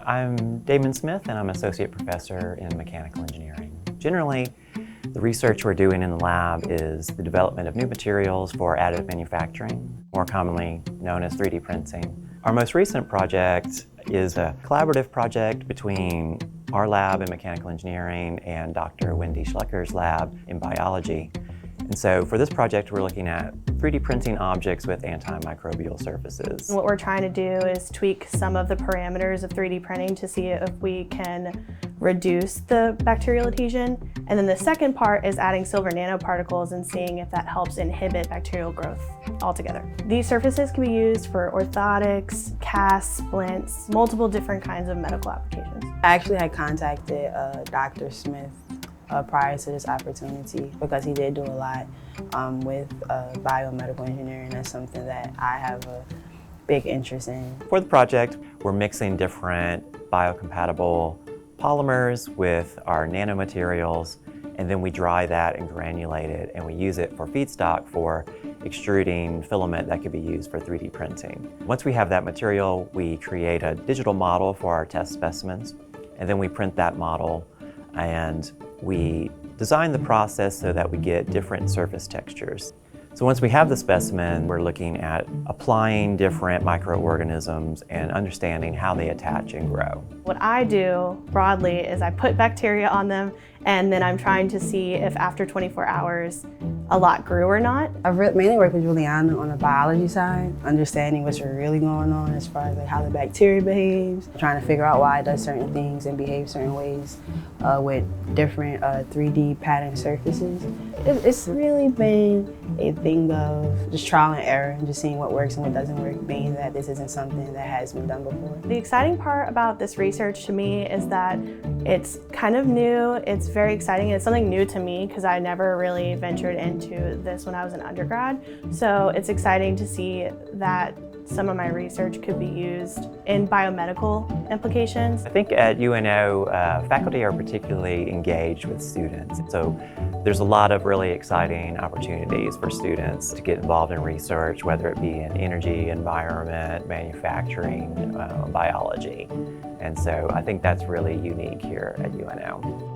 I'm Damon Smith, and I'm Associate Professor in Mechanical Engineering. Generally, the research we're doing in the lab is the development of new materials for additive manufacturing, more commonly known as 3D printing. Our most recent project is a collaborative project between our lab in mechanical engineering and Dr. Wendy Schluchter's lab in biology. And so for this project, we're looking at 3D printing objects with antimicrobial surfaces. What we're trying to do is tweak some of the parameters of 3D printing to see if we can reduce the bacterial adhesion. And then the second part is adding silver nanoparticles and seeing if that helps inhibit bacterial growth altogether. These surfaces can be used for orthotics, casts, splints, multiple different kinds of medical applications. I actually had contacted Dr. Smith prior to this opportunity because he did do a lot with biomedical engineering. That's something that I have a big interest in. For the project, we're mixing different biocompatible polymers with our nanomaterials, and then we dry that and granulate it, and we use it for feedstock for extruding filament that could be used for 3D printing. Once we have that material, we create a digital model for our test specimens, and then we print that model, and we design the process so that we get different surface textures. So once we have the specimen, we're looking at applying different microorganisms and understanding how they attach and grow. What I do broadly is I put bacteria on them, and then I'm trying to see if after 24 hours a lot grew or not. I've mainly worked with Juliana on the biology side, understanding what's really going on as far as how the bacteria behaves, trying to figure out why it does certain things and behaves certain ways with different 3D pattern surfaces. It's really been a thing of just trial and error and just seeing what works and what doesn't work, being that this isn't something that has been done before. The exciting part about this research to me is that it's kind of new, it's very exciting, it's something new to me because I never really ventured into this when I was an undergrad. So it's exciting to see that some of my research could be used in biomedical implications. I think at UNO, faculty are particularly engaged with students. So there's a lot of really exciting opportunities for students to get involved in research, whether it be in energy, environment, manufacturing, biology. And so I think that's really unique here at UNO.